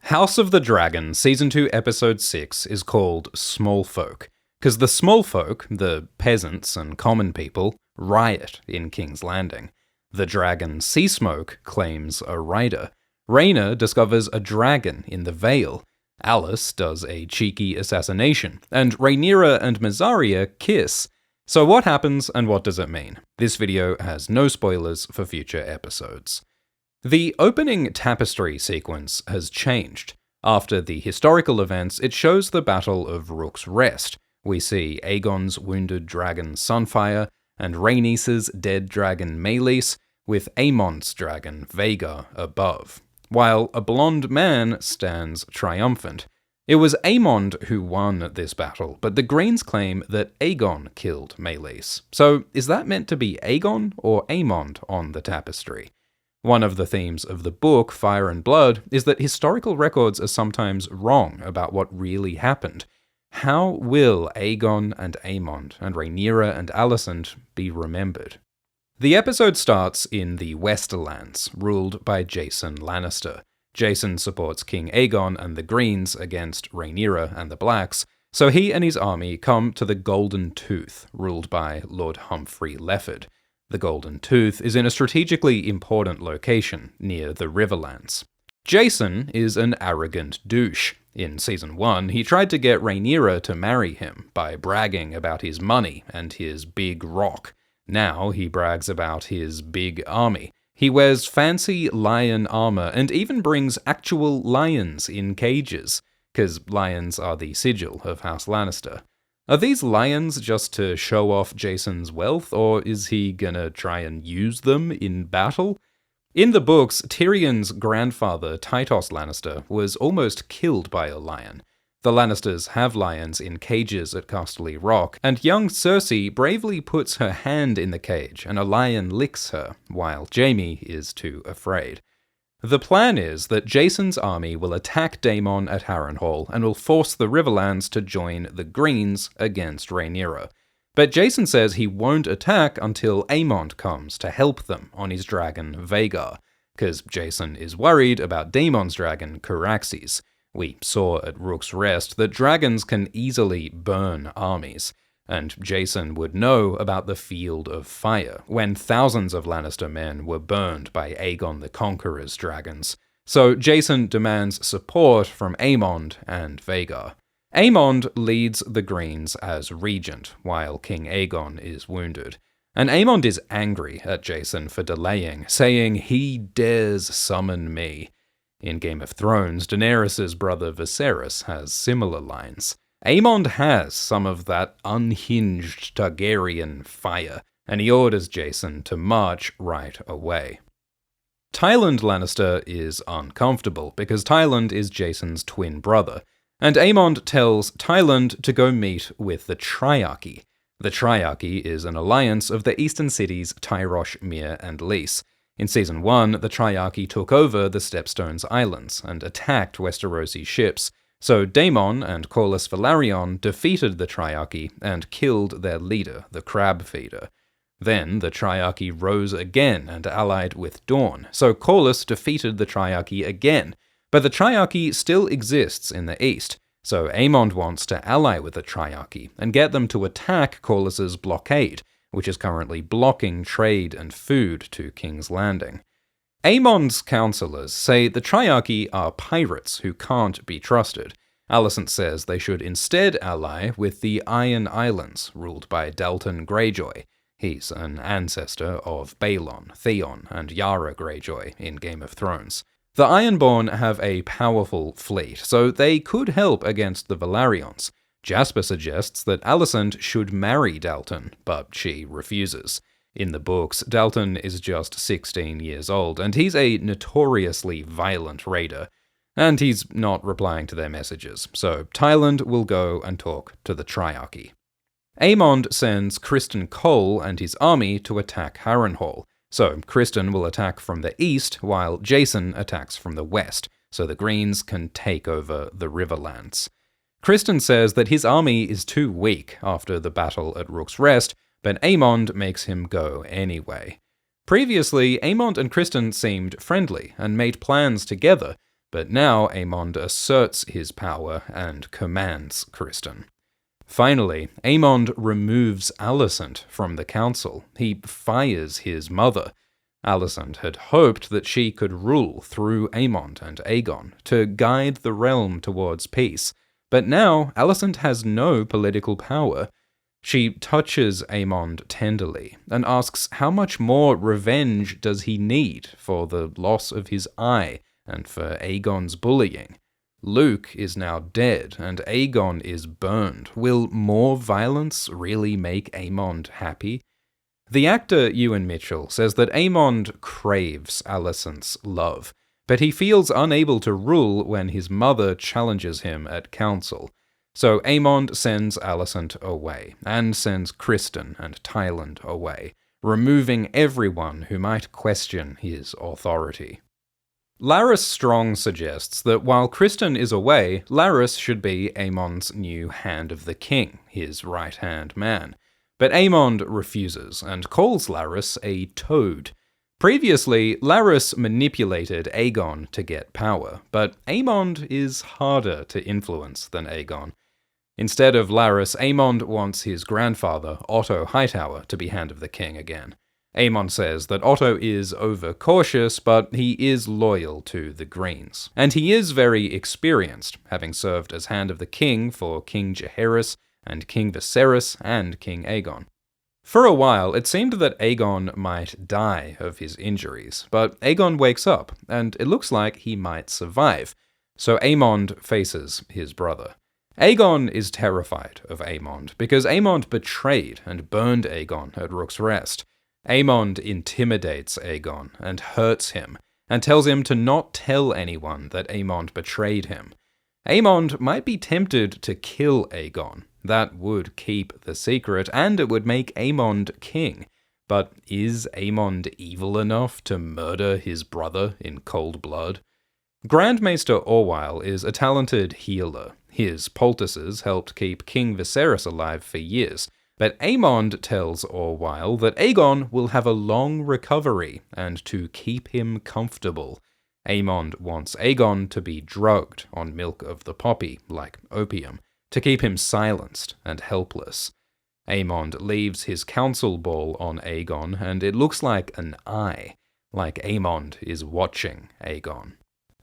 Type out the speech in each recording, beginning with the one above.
House of the Dragon Season 2 Episode 6 is called Small Folk, because the small folk, the peasants and common people, riot in King's Landing. The dragon Seasmoke claims a rider. Rhaena discovers a dragon in the Vale. Alice does a cheeky assassination, and Rhaenyra and Mysaria kiss. So what happens and what does it mean? This video has no spoilers for future episodes. The opening tapestry sequence has changed. After the historical events, it shows the Battle of Rook's Rest. We see Aegon's wounded dragon Sunfire and Rhaenys's dead dragon Meleys, with Aemon's dragon Vhagar above, while a blonde man stands triumphant. It was Aemond who won this battle, but the Greens claim that Aegon killed Meleys. So is that meant to be Aegon or Aemond on the tapestry? One of the themes of the book, Fire and Blood, is that historical records are sometimes wrong about what really happened. How will Aegon and Aemond and Rhaenyra and Alicent be remembered? The episode starts in the Westerlands, ruled by Jason Lannister. Jason supports King Aegon and the Greens against Rhaenyra and the Blacks, so he and his army come to the Golden Tooth, ruled by Lord Humphrey Lefford. The Golden Tooth is in a strategically important location, near the Riverlands. Jason is an arrogant douche. In Season 1, he tried to get Rhaenyra to marry him by bragging about his money and his big rock. Now he brags about his big army. He wears fancy lion armor and even brings actual lions in cages, because lions are the sigil of House Lannister. Are these lions just to show off Jason's wealth, or is he gonna try and use them in battle? In the books, Tyrion's grandfather, Tytos Lannister, was almost killed by a lion. The Lannisters have lions in cages at Casterly Rock, and young Cersei bravely puts her hand in the cage and a lion licks her, while Jaime is too afraid. The plan is that Jason's army will attack Daemon at Harrenhal and will force the Riverlands to join the Greens against Rhaenyra. But Jason says he won't attack until Aemond comes to help them on his dragon Vhagar, because Jason is worried about Daemon's dragon Caraxes. We saw at Rook's Rest that dragons can easily burn armies, and Jason would know about the Field of Fire, when thousands of Lannister men were burned by Aegon the Conqueror's dragons. So Jason demands support from Aemond and Vhagar. Aemond leads the Greens as regent, while King Aegon is wounded. And Aemond is angry at Jason for delaying, saying he dares summon me. In Game of Thrones, Daenerys' brother Viserys has similar lines. Aemond has some of that unhinged Targaryen fire, and he orders Jason to march right away. Tywin Lannister is uncomfortable, because Tywin is Jason's twin brother, and Aemond tells Tywin to go meet with the Triarchy. The Triarchy is an alliance of the eastern cities Tyrosh, Myr, and Lys. In Season 1, the Triarchy took over the Stepstones Islands and attacked Westerosi ships, so Daemon and Corlys Velaryon defeated the Triarchy and killed their leader, the Crab Feeder. Then the Triarchy rose again and allied with Dorne, so Corlys defeated the Triarchy again, but the Triarchy still exists in the east, so Aemond wants to ally with the Triarchy and get them to attack Corlys's blockade, which is currently blocking trade and food to King's Landing. Aemond's counselors say the Triarchy are pirates who can't be trusted. Alicent says they should instead ally with the Iron Islands, ruled by Dalton Greyjoy. He's an ancestor of Balon, Theon, and Yara Greyjoy in Game of Thrones. The Ironborn have a powerful fleet, so they could help against the Velaryons. Jasper suggests that Alicent should marry Dalton, but she refuses. In the books, Dalton is just 16 years old, and he's a notoriously violent raider, and he's not replying to their messages, so Tywin will go and talk to the Triarchy. Aemond sends Criston Cole and his army to attack Harrenhal, so Criston will attack from the east, while Jason attacks from the west, so the Greens can take over the Riverlands. Criston says that his army is too weak after the battle at Rook's Rest, but Aemond makes him go anyway. Previously, Aemond and Criston seemed friendly and made plans together, but now Aemond asserts his power and commands Criston. Finally, Aemond removes Alicent from the council. He fires his mother. Alicent had hoped that she could rule through Aemond and Aegon to guide the realm towards peace, but now Alicent has no political power. She touches Aemond tenderly and asks how much more revenge does he need for the loss of his eye and for Aegon's bullying. Luke is now dead and Aegon is burned. Will more violence really make Aemond happy? The actor Ewan Mitchell says that Aemond craves Alicent's love, but he feels unable to rule when his mother challenges him at council. So Aemond sends Alicent away, and sends Criston and Tyland away, removing everyone who might question his authority. Larys Strong suggests that while Criston is away, Larys should be Aemond's new Hand of the King, his right-hand man. But Aemond refuses, and calls Larys a toad. Previously, Larys manipulated Aegon to get power, but Aemond is harder to influence than Aegon. Instead of Larys, Aemond wants his grandfather, Otto Hightower, to be Hand of the King again. Aemond says that Otto is overcautious, but he is loyal to the Greens. And he is very experienced, having served as Hand of the King for King Jaehaerys and King Viserys and King Aegon. For a while, it seemed that Aegon might die of his injuries, but Aegon wakes up, and it looks like he might survive. So Aemond faces his brother. Aegon is terrified of Aemond, because Aemond betrayed and burned Aegon at Rook's Rest. Aemond intimidates Aegon and hurts him, and tells him to not tell anyone that Aemond betrayed him. Aemond might be tempted to kill Aegon. That would keep the secret, and it would make Aemond king. But is Aemond evil enough to murder his brother in cold blood? Grandmaster Orwyle is a talented healer. His poultices helped keep King Viserys alive for years, but Aemond tells Orwyle that Aegon will have a long recovery, and to keep him comfortable. Aemond wants Aegon to be drugged on milk of the poppy, like opium, to keep him silenced and helpless. Aemond leaves his council ball on Aegon, and it looks like an eye, like Aemond is watching Aegon.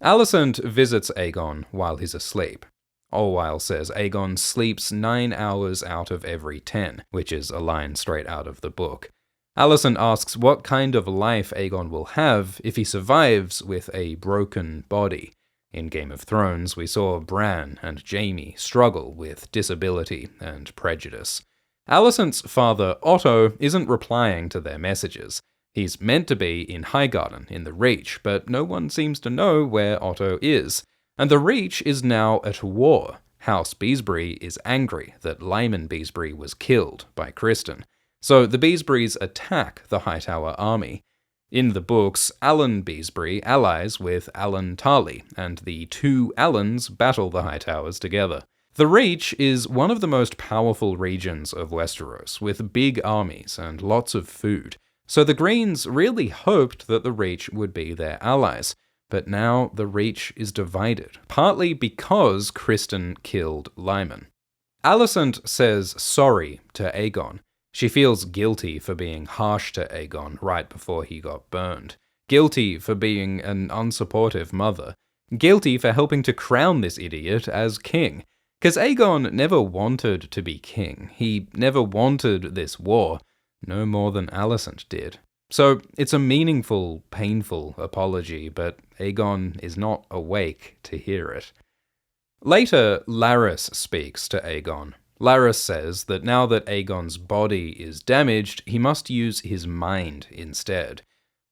Alicent visits Aegon while he's asleep. Orwyle says Aegon sleeps 9 hours out of every 10, which is a line straight out of the book. Alicent asks what kind of life Aegon will have if he survives with a broken body. In Game of Thrones, we saw Bran and Jaime struggle with disability and prejudice. Alicent's father, Otto, isn't replying to their messages. He's meant to be in Highgarden, in the Reach, but no one seems to know where Otto is. And the Reach is now at war. House Beesbury is angry that Lyman Beesbury was killed by Criston. So the Beesburys attack the Hightower army. In the books, Alan Beesbury allies with Alan Tarley, and the two Allans battle the Hightowers together. The Reach is one of the most powerful regions of Westeros, with big armies and lots of food. So the Greens really hoped that the Reach would be their allies. But now the Reach is divided, partly because Criston killed Lyman. Alicent says sorry to Aegon. She feels guilty for being harsh to Aegon right before he got burned. Guilty for being an unsupportive mother. Guilty for helping to crown this idiot as king. Because Aegon never wanted to be king. He never wanted this war, no more than Alicent did. So it's a meaningful, painful apology, but Aegon is not awake to hear it. Later, Larys speaks to Aegon. Larys says that now that Aegon's body is damaged, he must use his mind instead.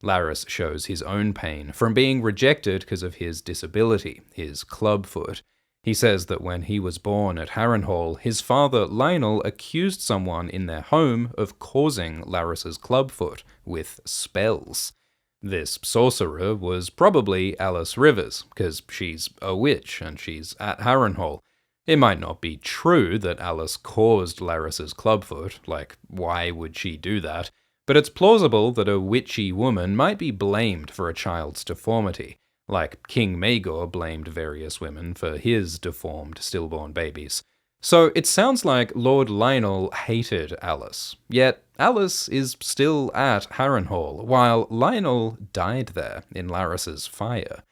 Larys shows his own pain from being rejected because of his disability, his clubfoot. He says that when he was born at Harrenhal, his father Lionel accused someone in their home of causing Larys's clubfoot with spells. This sorcerer was probably Alice Rivers, because she's a witch and she's at Harrenhal. It might not be true that Alice caused Larys's clubfoot, like why would she do that? But it's plausible that a witchy woman might be blamed for a child's deformity, like King Maegor blamed various women for his deformed stillborn babies. So it sounds like Lord Lionel hated Alice, yet Alice is still at Harrenhal, while Lionel died there in Larys's fire.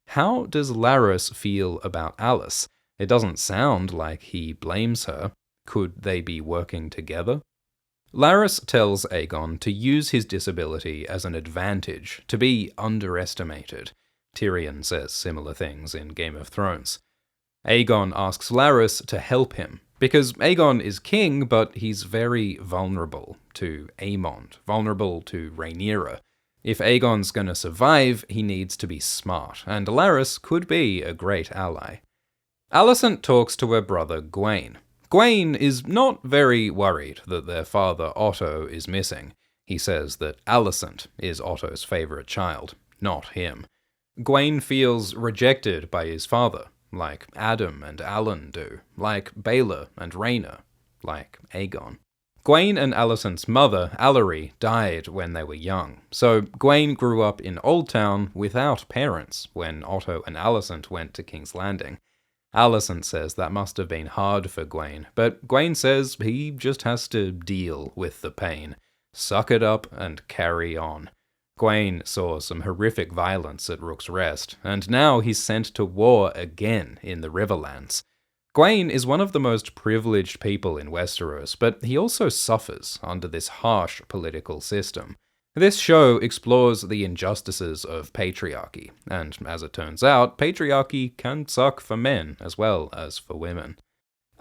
How does Larys feel about Alice? It doesn't sound like he blames her. Could they be working together? Larys tells Aegon to use his disability as an advantage, to be underestimated. Tyrion says similar things in Game of Thrones. Aegon asks Larys to help him, because Aegon is king, but he's very vulnerable to Aemond, vulnerable to Rhaenyra. If Aegon's gonna survive, he needs to be smart, and Larys could be a great ally. Alicent talks to her brother Gwaine. Gwaine is not very worried that their father Otto is missing. He says that Alicent is Otto's favourite child, not him. Gwaine feels rejected by his father, like Adam and Alan do, like Baelor and Rhaena, like Aegon. Gwaine and Alicent's mother, Allery, died when they were young, so Gwaine grew up in Old Town without parents when Otto and Alicent went to King's Landing. Alicent says that must have been hard for Gwaine, but Gwaine says he just has to deal with the pain, suck it up and carry on. Gwaine saw some horrific violence at Rook's Rest, and now he's sent to war again in the Riverlands. Gwaine is one of the most privileged people in Westeros, but he also suffers under this harsh political system. This show explores the injustices of patriarchy, and as it turns out, patriarchy can suck for men as well as for women.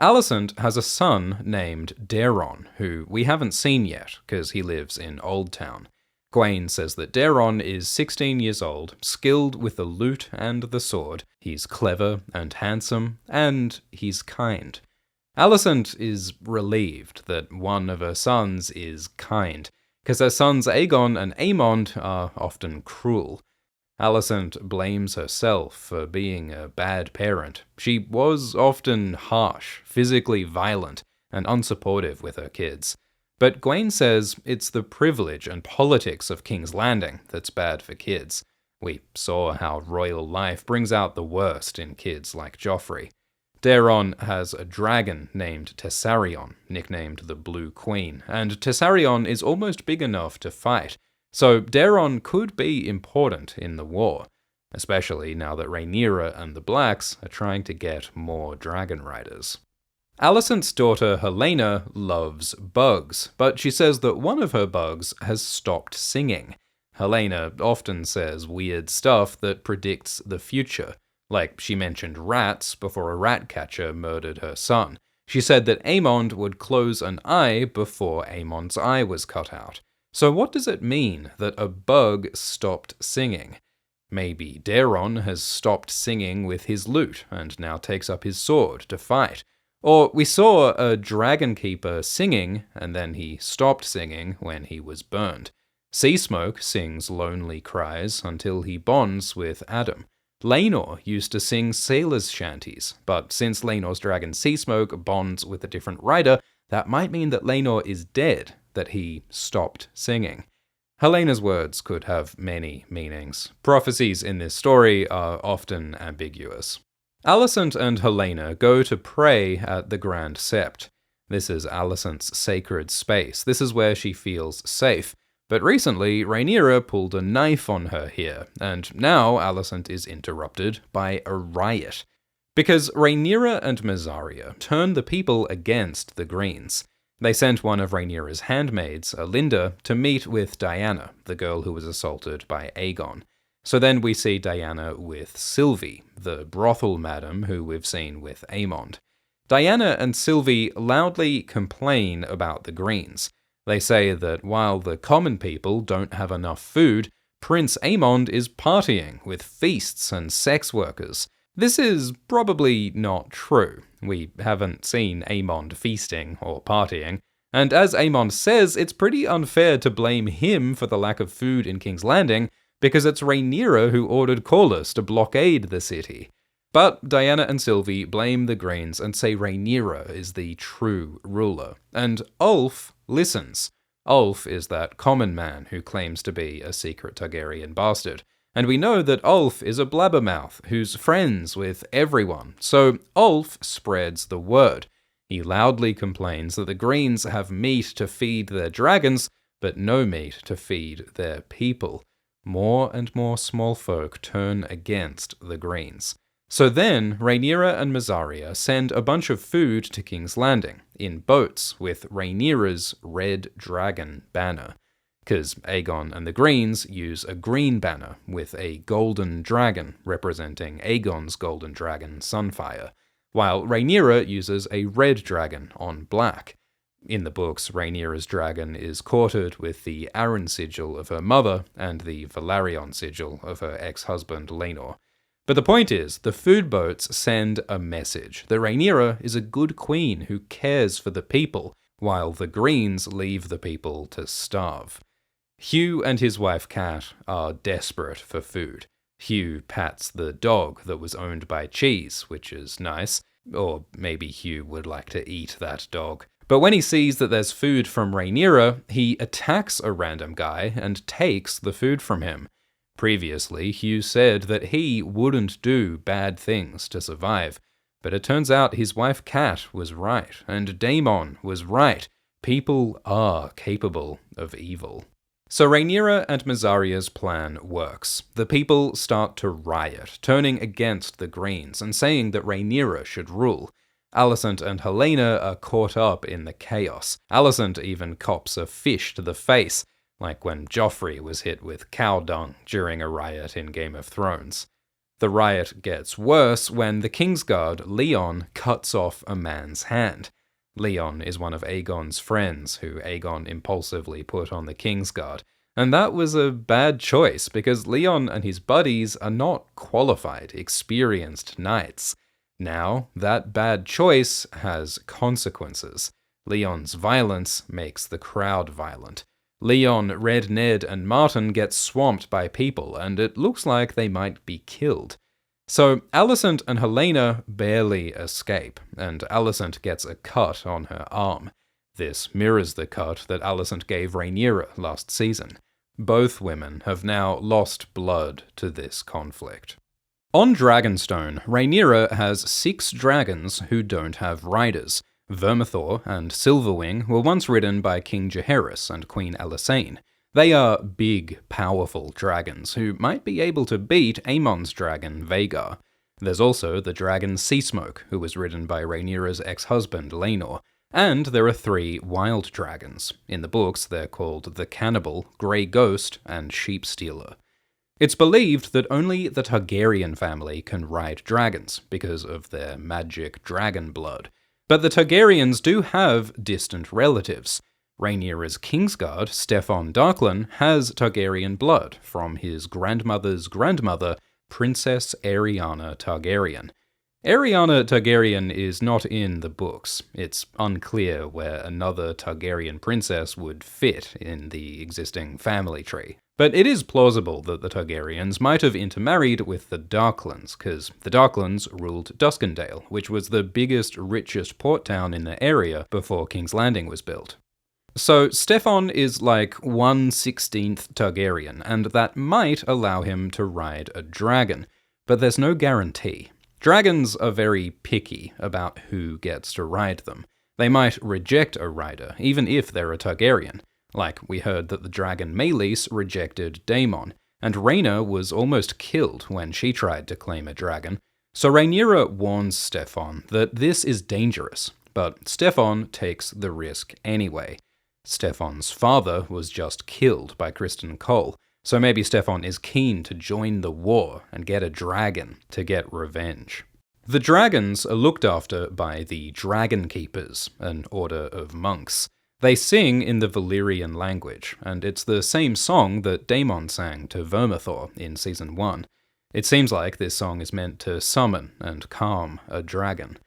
Alicent has a son named Daeron, who we haven't seen yet, because he lives in Old Town. Gwaine says that Daeron is 16 years old, skilled with the lute and the sword, he's clever and handsome, and he's kind. Alicent is relieved that one of her sons is kind, because her sons Aegon and Aemond are often cruel. Alicent blames herself for being a bad parent. She was often harsh, physically violent, and unsupportive with her kids. But Gwaine says it's the privilege and politics of King's Landing that's bad for kids. We saw how royal life brings out the worst in kids like Joffrey. Daeron has a dragon named Tessarion, nicknamed the Blue Queen, and Tessarion is almost big enough to fight, so Daeron could be important in the war, especially now that Rhaenyra and the Blacks are trying to get more dragon riders. Alicent's daughter Helena loves bugs, but she says that one of her bugs has stopped singing. Helena often says weird stuff that predicts the future, like she mentioned rats before a rat catcher murdered her son. She said that Aemond would close an eye before Aemond's eye was cut out. So what does it mean that a bug stopped singing? Maybe Daeron has stopped singing with his lute and now takes up his sword to fight. Or we saw a dragon keeper singing, and then he stopped singing when he was burned. Seasmoke sings lonely cries until he bonds with Adam. Laenor used to sing sailors' shanties, but since Laenor's dragon Seasmoke bonds with a different rider, that might mean that Laenor is dead, that he stopped singing. Helena's words could have many meanings. Prophecies in this story are often ambiguous. Alicent and Helena go to pray at the Grand Sept. This is Alicent's sacred space. This is where she feels safe. But recently, Rhaenyra pulled a knife on her here, and now Alicent is interrupted by a riot. Because Rhaenyra and Mysaria turned the people against the Greens. They sent one of Rhaenyra's handmaids, Alinda, to meet with Diana, the girl who was assaulted by Aegon. So then we see Diana with Sylvie, the brothel madam who we've seen with Aemond. Diana and Sylvie loudly complain about the Greens. They say that while the common people don't have enough food, Prince Aemond is partying with feasts and sex workers. This is probably not true. We haven't seen Aemond feasting or partying. And as Aemond says, it's pretty unfair to blame him for the lack of food in King's Landing, because it's Rhaenyra who ordered Corlys to blockade the city. But Diana and Sylvie blame the Greens and say Rhaenyra is the true ruler. And Ulf listens. Ulf is that common man who claims to be a secret Targaryen bastard. And we know that Ulf is a blabbermouth who's friends with everyone, so Ulf spreads the word. He loudly complains that the Greens have meat to feed their dragons, but no meat to feed their people. More and more small folk turn against the Greens. So then, Rhaenyra and Mysaria send a bunch of food to King's Landing, in boats with Rhaenyra's red dragon banner. Because Aegon and the Greens use a green banner with a golden dragon representing Aegon's golden dragon, Sunfire, while Rhaenyra uses a red dragon on black. In the books, Rhaenyra's dragon is courted with the Arryn sigil of her mother and the Velaryon sigil of her ex-husband Laenor. But the point is, the food boats send a message that Rhaenyra is a good queen who cares for the people, while the Greens leave the people to starve. Hugh and his wife Cat are desperate for food. Hugh pats the dog that was owned by Cheese, which is nice, or maybe Hugh would like to eat that dog. But when he sees that there's food from Rhaenyra, he attacks a random guy and takes the food from him. Previously, Hugh said that he wouldn't do bad things to survive, but it turns out his wife Cat was right, and Daemon was right. People are capable of evil. So Rhaenyra and Mysaria's plan works. The people start to riot, turning against the Greens and saying that Rhaenyra should rule. Alicent and Helaena are caught up in the chaos. Alicent even cops a fish to the face, like when Joffrey was hit with cow dung during a riot in Game of Thrones. The riot gets worse when the Kingsguard, Leon, cuts off a man's hand. Leon is one of Aegon's friends who Aegon impulsively put on the Kingsguard, and that was a bad choice because Leon and his buddies are not qualified, experienced knights. Now, that bad choice has consequences. Leon's violence makes the crowd violent. Leon, Red Ned, and Martin get swamped by people, and it looks like they might be killed. So Alicent and Helaena barely escape, and Alicent gets a cut on her arm. This mirrors the cut that Alicent gave Rhaenyra last season. Both women have now lost blood to this conflict. On Dragonstone, Rhaenyra has 6 dragons who don't have riders. Vermithor and Silverwing were once ridden by King Jaehaerys and Queen Alysanne. They are big, powerful dragons who might be able to beat Aemon's dragon, Vhagar. There's also the dragon Seasmoke, who was ridden by Rhaenyra's ex-husband, Laenor. And there are 3 wild dragons. In the books, they're called the Cannibal, Grey Ghost, and Sheepstealer. It's believed that only the Targaryen family can ride dragons because of their magic dragon blood. But the Targaryens do have distant relatives. Rhaenyra's Kingsguard, Steffon Darklyn, has Targaryen blood from his grandmother's grandmother, Princess Aeriana Targaryen. Aeriana Targaryen is not in the books. It's unclear where another Targaryen princess would fit in the existing family tree. But it is plausible that the Targaryens might have intermarried with the Darklyns, because the Darklyns ruled Duskendale, which was the biggest, richest port town in the area before King's Landing was built. So Steffon is like 1/16th Targaryen, and that might allow him to ride a dragon, but there's no guarantee. Dragons are very picky about who gets to ride them. They might reject a rider, even if they're a Targaryen. Like, we heard that the dragon Meleys rejected Daemon, and Rhaena was almost killed when she tried to claim a dragon. So Rhaenyra warns Steffon that this is dangerous, but Steffon takes the risk anyway. Steffon's father was just killed by Criston Cole, so maybe Steffon is keen to join the war and get a dragon to get revenge. The dragons are looked after by the Dragon Keepers, an order of monks. They sing in the Valyrian language, and it's the same song that Daemon sang to Vermithor in Season 1. It seems like this song is meant to summon and calm a dragon.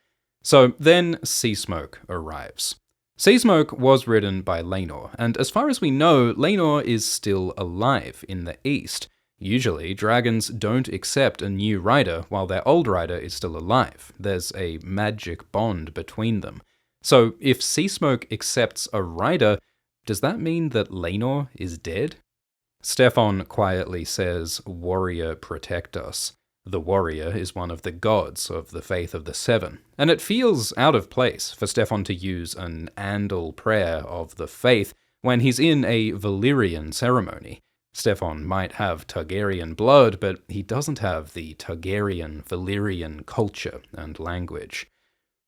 So then Seasmoke arrives. Seasmoke was ridden by Laenor, and as far as we know, Laenor is still alive in the east. Usually, dragons don't accept a new rider while their old rider is still alive. There's a magic bond between them. So if Seasmoke accepts a rider, does that mean that Laenor is dead? Stefan quietly says, "Warrior, protect us." The warrior is one of the gods of the Faith of the Seven, and it feels out of place for Stefan to use an Andal prayer of the faith when he's in a Valyrian ceremony. Stefan might have Targaryen blood, but he doesn't have the Targaryen Valyrian culture and language.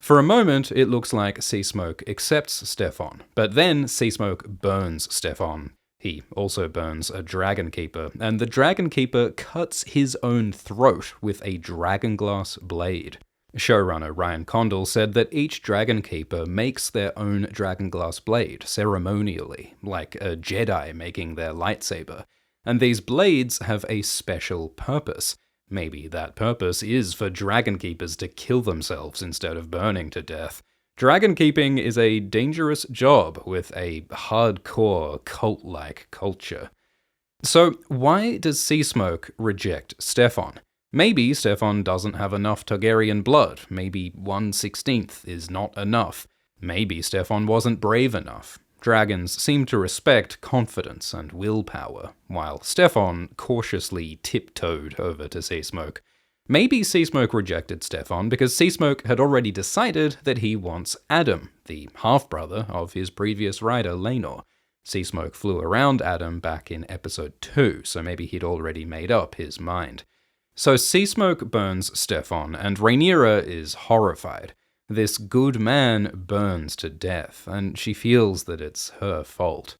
For a moment, it looks like Seasmoke accepts Stefan, but then Seasmoke burns Stefan. He also burns a Dragon Keeper, and the Dragon Keeper cuts his own throat with a dragonglass blade. Showrunner Ryan Condal said that each Dragon Keeper makes their own dragonglass blade ceremonially, like a Jedi making their lightsaber, and these blades have a special purpose. Maybe that purpose is for Dragon Keepers to kill themselves instead of burning to death. Dragon keeping is a dangerous job with a hardcore cult-like culture. So why does Seasmoke reject Stefan? Maybe Stefan doesn't have enough Targaryen blood. Maybe 1/16 is not enough. Maybe Stefan wasn't brave enough. Dragons seem to respect confidence and willpower, while Stefan cautiously tiptoed over to Seasmoke. Maybe Seasmoke rejected Stefan because Seasmoke had already decided that he wants Adam, the half-brother of his previous rider, Laenor. Seasmoke flew around Adam back in episode 2, so maybe he'd already made up his mind. So Seasmoke burns Stefan, and Rhaenyra is horrified. This good man burns to death, and she feels that it's her fault.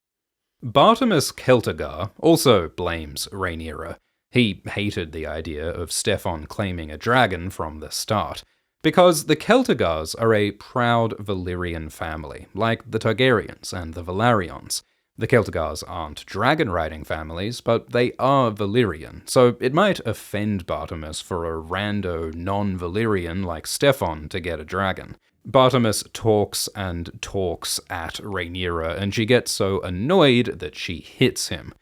Bartimus Celtigar also blames Rhaenyra. He hated the idea of Stefan claiming a dragon from the start, because the Celtigars are a proud Valyrian family, like the Targaryens and the Velaryons. The Celtigars aren't dragon-riding families, but they are Valyrian, so it might offend Bartimus for a rando non-Valyrian like Stefan to get a dragon. Bartimus talks and talks at Rhaenyra, and she gets so annoyed that she hits him.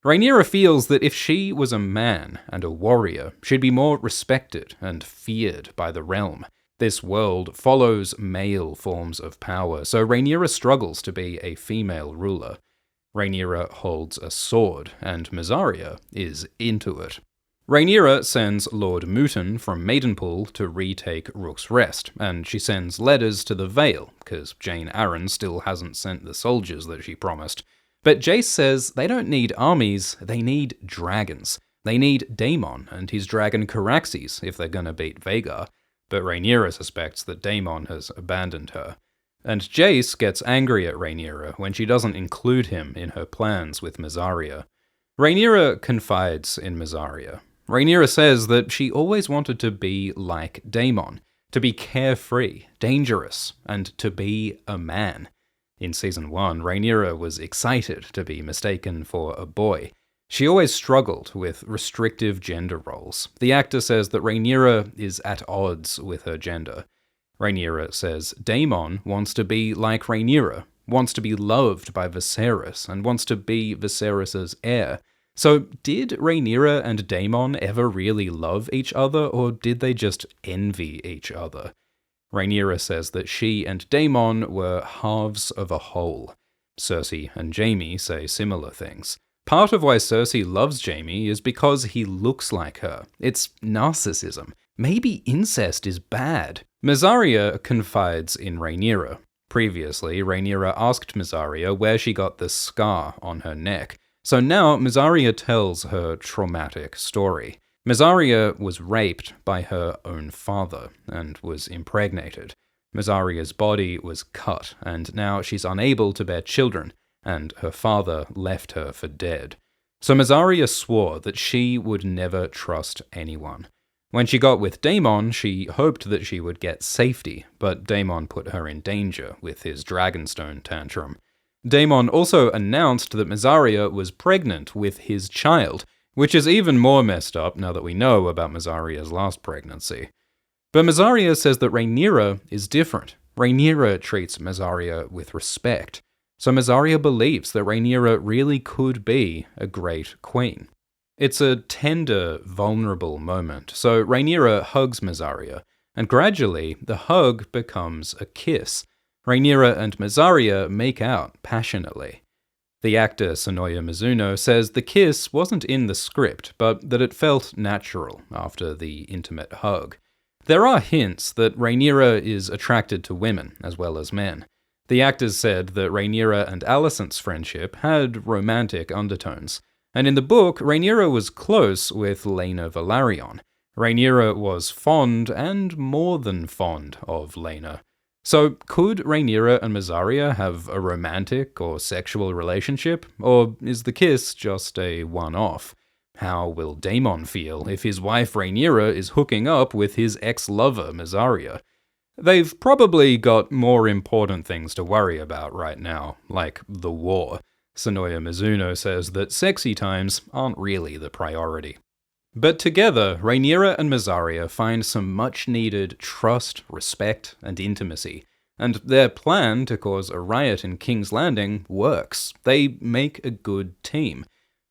Rhaenyra feels that if she was a man and a warrior, she'd be more respected and feared by the realm. This world follows male forms of power, so Rhaenyra struggles to be a female ruler. Rhaenyra holds a sword, and Mysaria is into it. Rhaenyra sends Lord Mooten from Maidenpool to retake Rook's Rest, and she sends letters to the Vale, because Jane Arryn still hasn't sent the soldiers that she promised. But Jace says they don't need armies, they need dragons. They need Daemon and his dragon Caraxes if they're gonna beat Vhagar, but Rhaenyra suspects that Daemon has abandoned her. And Jace gets angry at Rhaenyra when she doesn't include him in her plans with Mysaria. Rhaenyra confides in Mysaria. Rhaenyra says that she always wanted to be like Daemon, to be carefree, dangerous, and to be a man. In Season 1, Rhaenyra was excited to be mistaken for a boy. She always struggled with restrictive gender roles. The actor says that Rhaenyra is at odds with her gender. Rhaenyra says Daemon wants to be like Rhaenyra, wants to be loved by Viserys, and wants to be Viserys' heir. So did Rhaenyra and Daemon ever really love each other, or did they just envy each other? Rhaenyra says that she and Daemon were halves of a whole. Cersei and Jaime say similar things. Part of why Cersei loves Jaime is because he looks like her. It's narcissism. Maybe incest is bad. Mysaria confides in Rhaenyra. Previously, Rhaenyra asked Mysaria where she got the scar on her neck. So now Mysaria tells her traumatic story. Mysaria was raped by her own father and was impregnated. Mysaria's body was cut, and now she's unable to bear children, and her father left her for dead. So Mysaria swore that she would never trust anyone. When she got with Daemon, she hoped that she would get safety, but Daemon put her in danger with his Dragonstone tantrum. Daemon also announced that Mysaria was pregnant with his child, which is even more messed up now that we know about Mysaria's last pregnancy. But Mysaria says that Rhaenyra is different. Rhaenyra treats Mysaria with respect. So Mysaria believes that Rhaenyra really could be a great queen. It's a tender, vulnerable moment, so Rhaenyra hugs Mysaria, and gradually the hug becomes a kiss. Rhaenyra and Mysaria make out passionately. The actor Sonoya Mizuno says the kiss wasn't in the script, but that it felt natural after the intimate hug. There are hints that Rhaenyra is attracted to women as well as men. The actors said that Rhaenyra and Alicent's friendship had romantic undertones, and in the book, Rhaenyra was close with Laena Velaryon. Rhaenyra was fond, and more than fond, of Laena. So, could Rhaenyra and Mysaria have a romantic or sexual relationship, or is the kiss just a one-off? How will Daemon feel if his wife Rhaenyra is hooking up with his ex-lover Mysaria? They've probably got more important things to worry about right now, like the war. Sonoya Mizuno says that sexy times aren't really the priority. But together, Rhaenyra and Mysaria find some much-needed trust, respect, and intimacy, and their plan to cause a riot in King's Landing works. They make a good team.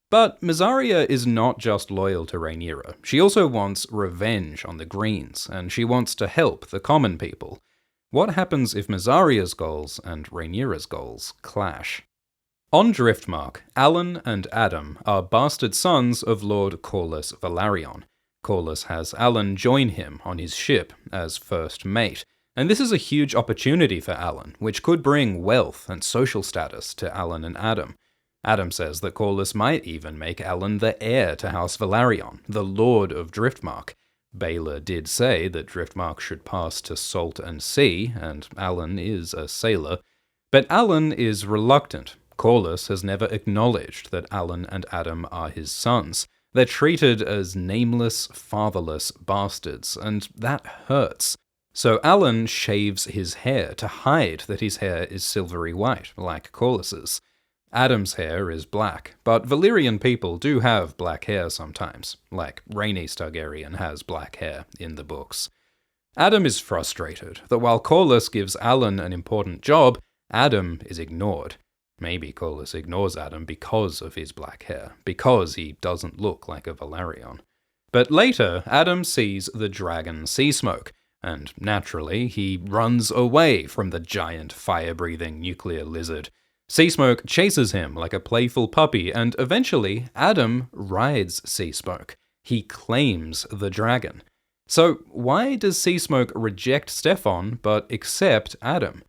But Mysaria is not just loyal to Rhaenyra. She also wants revenge on the Greens, and she wants to help the common people. What happens if Mysaria's goals and Rhaenyra's goals clash? On Driftmark, Alan and Adam are bastard sons of Lord Corlys Velaryon. Corlys has Alan join him on his ship as first mate, and this is a huge opportunity for Alan, which could bring wealth and social status to Alan and Adam. Adam says that Corlys might even make Alan the heir to House Velaryon, the Lord of Driftmark. Baelor did say that Driftmark should pass to Salt and Sea, and Alan is a sailor. But Alan is reluctant. Corlys has never acknowledged that Alan and Adam are his sons. They're treated as nameless, fatherless bastards, and that hurts. So Alan shaves his hair to hide that his hair is silvery white, like Corlys's. Adam's hair is black, but Valyrian people do have black hair sometimes, like Rhaenys Targaryen has black hair in the books. Adam is frustrated that while Corlys gives Alan an important job, Adam is ignored. Maybe Corlys ignores Adam because of his black hair, because he doesn't look like a Velaryon. But later, Adam sees the dragon sea smoke, and naturally, he runs away from the giant fire-breathing nuclear lizard. Seasmoke chases him like a playful puppy, and eventually, Adam rides Seasmoke. He claims the dragon. So why does Seasmoke reject Stefan but accept Adam?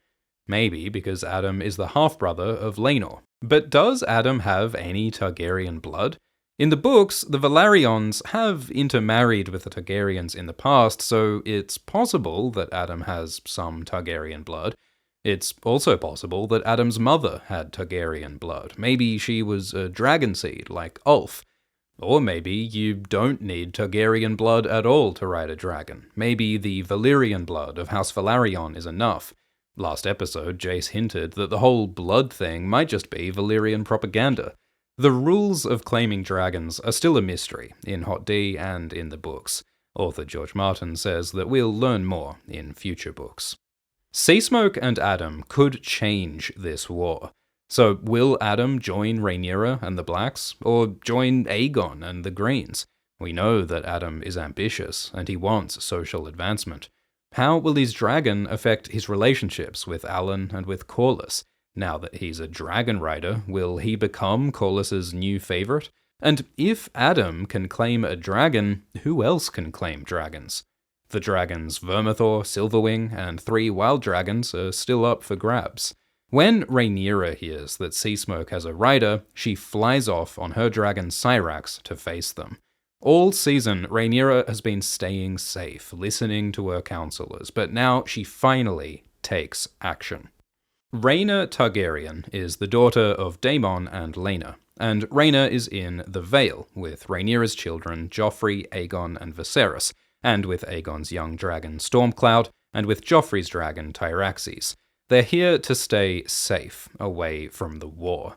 Maybe because Adam is the half-brother of Laenor. But does Adam have any Targaryen blood? In the books, the Velaryons have intermarried with the Targaryens in the past, so it's possible that Adam has some Targaryen blood. It's also possible that Adam's mother had Targaryen blood. Maybe she was a dragon seed, like Ulf. Or maybe you don't need Targaryen blood at all to ride a dragon. Maybe the Valyrian blood of House Velaryon is enough. Last episode, Jace hinted that the whole blood thing might just be Valyrian propaganda. The rules of claiming dragons are still a mystery, in Hot D and in the books. Author George Martin says that we'll learn more in future books. Seasmoke and Adam could change this war. So will Adam join Rhaenyra and the Blacks, or join Aegon and the Greens? We know that Adam is ambitious, and he wants social advancement. How will his dragon affect his relationships with Alan and with Corlys? Now that he's a dragon rider, will he become Corlys's new favourite? And if Adam can claim a dragon, who else can claim dragons? The dragons Vermithor, Silverwing, and 3 wild dragons are still up for grabs. When Rhaenyra hears that Seasmoke has a rider, she flies off on her dragon Syrax to face them. All season, Rhaenyra has been staying safe, listening to her counselors, but now she finally takes action. Rhaena Targaryen is the daughter of Daemon and Laena, and Rhaena is in the Vale with Rhaenyra's children Joffrey, Aegon, and Viserys, and with Aegon's young dragon Stormcloud, and with Joffrey's dragon Tyraxes. They're here to stay safe, away from the war.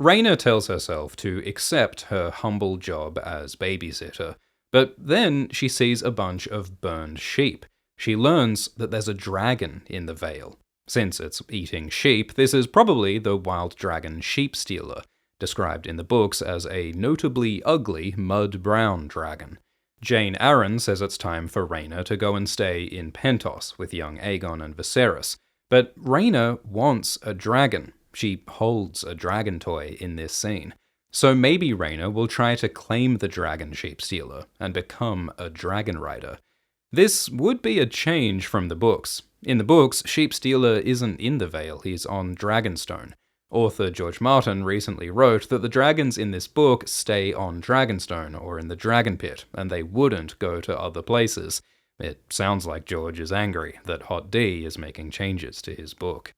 Rhaena tells herself to accept her humble job as babysitter, but then she sees a bunch of burned sheep. She learns that there's a dragon in the Vale. Since it's eating sheep, this is probably the wild dragon Sheepstealer, described in the books as a notably ugly mud-brown dragon. Jane Arryn says it's time for Rhaena to go and stay in Pentos with young Aegon and Viserys. But Rhaena wants a dragon. She holds a dragon toy in this scene. So maybe Rhaena will try to claim the dragon sheep-stealer and become a dragon rider. This would be a change from the books. In the books, Sheep-Stealer isn't in the Vale, he's on Dragonstone. Author George Martin recently wrote that the dragons in this book stay on Dragonstone or in the Dragon Pit, and they wouldn't go to other places. It sounds like George is angry that Hot D is making changes to his book.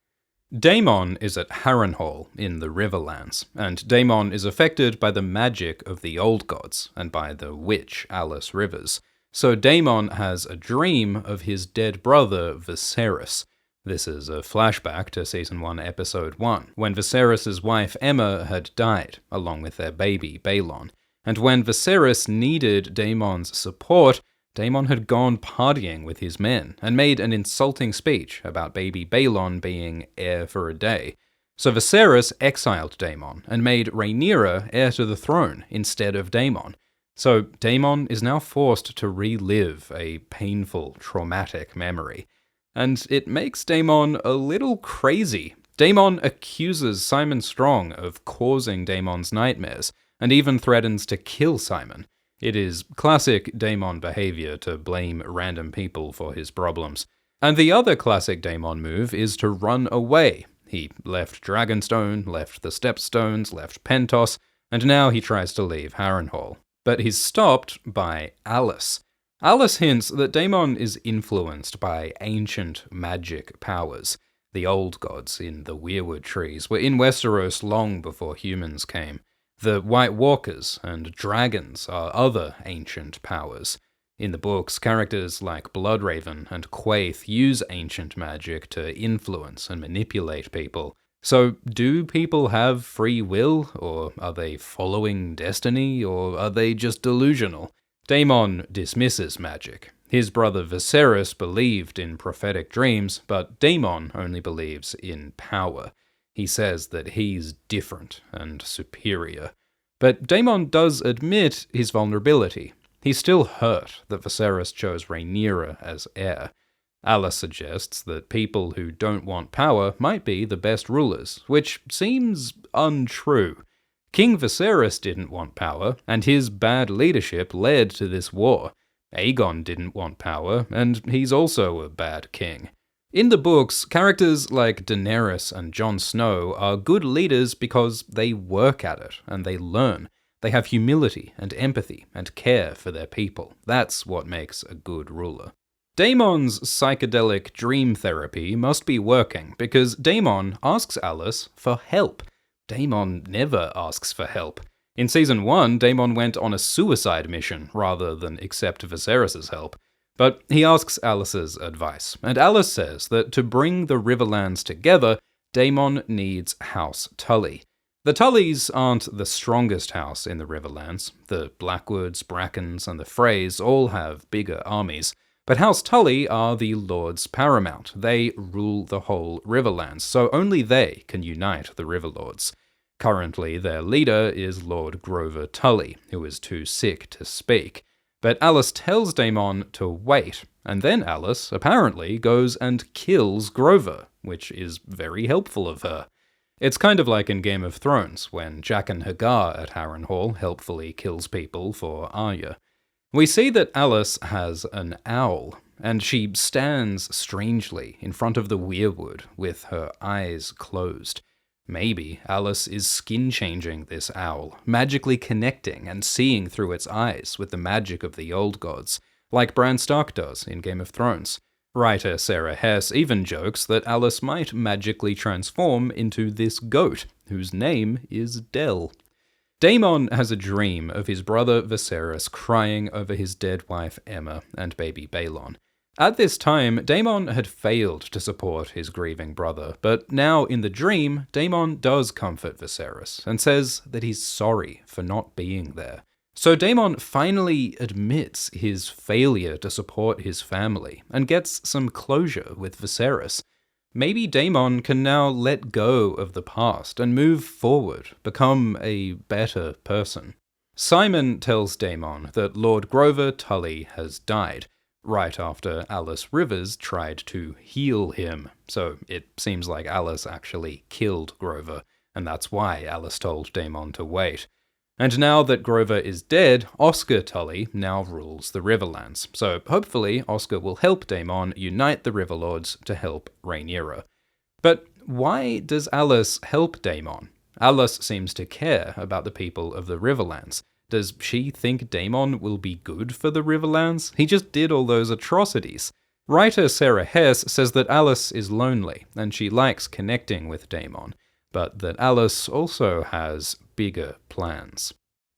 Daemon is at Harrenhal in the Riverlands, and Daemon is affected by the magic of the old gods and by the witch Alice Rivers. So Daemon has a dream of his dead brother Viserys. This is a flashback to Season 1, Episode 1, when Viserys' wife Aemma had died, along with their baby Balon. And when Viserys needed Daemon's support, Daemon had gone partying with his men, and made an insulting speech about baby Balon being heir for a day. So Viserys exiled Daemon, and made Rhaenyra heir to the throne instead of Daemon. So Daemon is now forced to relive a painful, traumatic memory. And it makes Daemon a little crazy. Daemon accuses Simon Strong of causing Daemon's nightmares, and even threatens to kill Simon. It is classic Daemon behavior to blame random people for his problems. And the other classic Daemon move is to run away. He left Dragonstone, left the Stepstones, left Pentos, and now he tries to leave Harrenhal. But he's stopped by Alice. Alice hints that Daemon is influenced by ancient magic powers. The old gods in the weirwood trees were in Westeros long before humans came. The White Walkers and dragons are other ancient powers. In the books, characters like Bloodraven and Quaithe use ancient magic to influence and manipulate people. So, do people have free will, or are they following destiny, or are they just delusional? Daemon dismisses magic. His brother Viserys believed in prophetic dreams, but Daemon only believes in power. He says that he's different and superior. But Daemon does admit his vulnerability. He's still hurt that Viserys chose Rhaenyra as heir. Alice suggests that people who don't want power might be the best rulers, which seems untrue. King Viserys didn't want power, and his bad leadership led to this war. Aegon didn't want power, and he's also a bad king. In the books, characters like Daenerys and Jon Snow are good leaders because they work at it, and they learn. They have humility and empathy and care for their people. That's what makes a good ruler. Daemon's psychedelic dream therapy must be working, because Daemon asks Alice for help. Daemon never asks for help. In Season 1, Daemon went on a suicide mission rather than accept Viserys' help. But he asks Alice's advice, and Alice says that to bring the Riverlands together, Daemon needs House Tully. The Tullys aren't the strongest house in the Riverlands. The Blackwoods, Brackens, and the Freys all have bigger armies. But House Tully are the Lords Paramount. They rule the whole Riverlands, so only they can unite the Riverlords. Currently, their leader is Lord Grover Tully, who is too sick to speak. But Alice tells Daemon to wait, and then Alice apparently goes and kills Grover, which is very helpful of her. It's kind of like in Game of Thrones, when Jaqen H'ghar at Harrenhal helpfully kills people for Arya. We see that Alice has an owl, and she stands strangely in front of the weirwood with her eyes closed. Maybe Alice is skin-changing this owl, magically connecting and seeing through its eyes with the magic of the old gods, like Bran Stark does in Game of Thrones. Writer Sarah Hess even jokes that Alice might magically transform into this goat, whose name is Del. Daemon has a dream of his brother Viserys crying over his dead wife Aemma and baby Balon. At this time, Daemon had failed to support his grieving brother, but now in the dream, Daemon does comfort Viserys and says that he's sorry for not being there. So Daemon finally admits his failure to support his family and gets some closure with Viserys. Maybe Daemon can now let go of the past and move forward, become a better person. Simon tells Daemon that Lord Grover Tully has died. right after Alice Rivers tried to heal him. So it seems like Alice actually killed Grover, and that's why Alice told Daemon to wait. And now that Grover is dead, Oscar Tully now rules the Riverlands, so hopefully Oscar will help Daemon unite the Riverlords to help Rhaenyra. But why does Alice help Daemon? Alice seems to care about the people of the Riverlands. Does she think Daemon will be good for the Riverlands? He just did all those atrocities. Writer Sarah Hess says that Alice is lonely, and she likes connecting with Daemon, but that Alice also has bigger plans.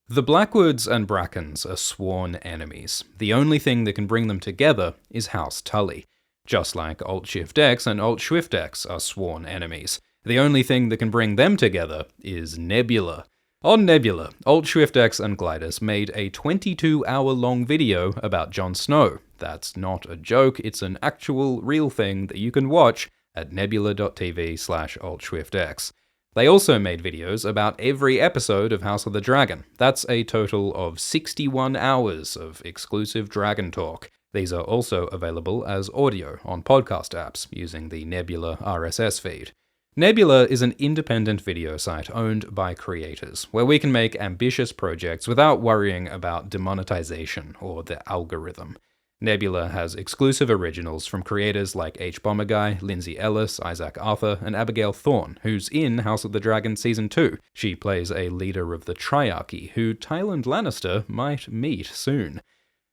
The Blackwoods and Brackens are sworn enemies. The only thing that can bring them together is House Tully. Just like Alt-Shift-X and Alt-Swift-X are sworn enemies. The only thing that can bring them together is Nebula. On Nebula, Alt-Swift-X and Glidus made a 22-hour-long video about Jon Snow. That's not a joke, it's an actual real thing that you can watch at nebula.tv/Alt-Swift-X. They also made videos about every episode of House of the Dragon. That's a total of 61 hours of exclusive Dragon talk. These are also available as audio on podcast apps using the Nebula RSS feed. Nebula is an independent video site owned by creators, where we can make ambitious projects without worrying about demonetization or the algorithm. Nebula has exclusive originals from creators like H. Bomberguy, Lindsay Ellis, Isaac Arthur, and Abigail Thorne, who's in House of the Dragon Season 2. She plays a leader of the Triarchy, who Tywin Lannister might meet soon.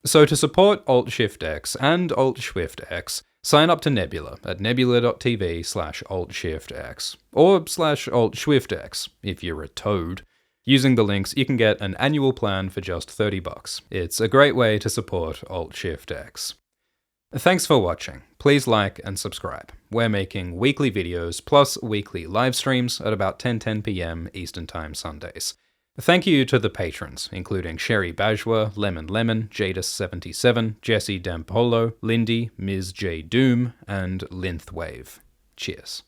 So to support Alt-Shift-X and Alt-Swift-X, sign up to Nebula at nebula.tv/Alt-Shift-X, or /Alt-Swift-X if you're a toad. Using the links, you can get an annual plan for just $30. It's a great way to support Alt-Shift-X. Thanks for watching. Please like and subscribe. We're making weekly videos plus weekly live streams at about 10 p.m. Eastern Time Sundays. Thank you to the patrons, including Sherry Bajwa, Lemon, Jadis77, Jesse Dampolo, Lindy, Ms. J. Doom, and Linthwave. Cheers.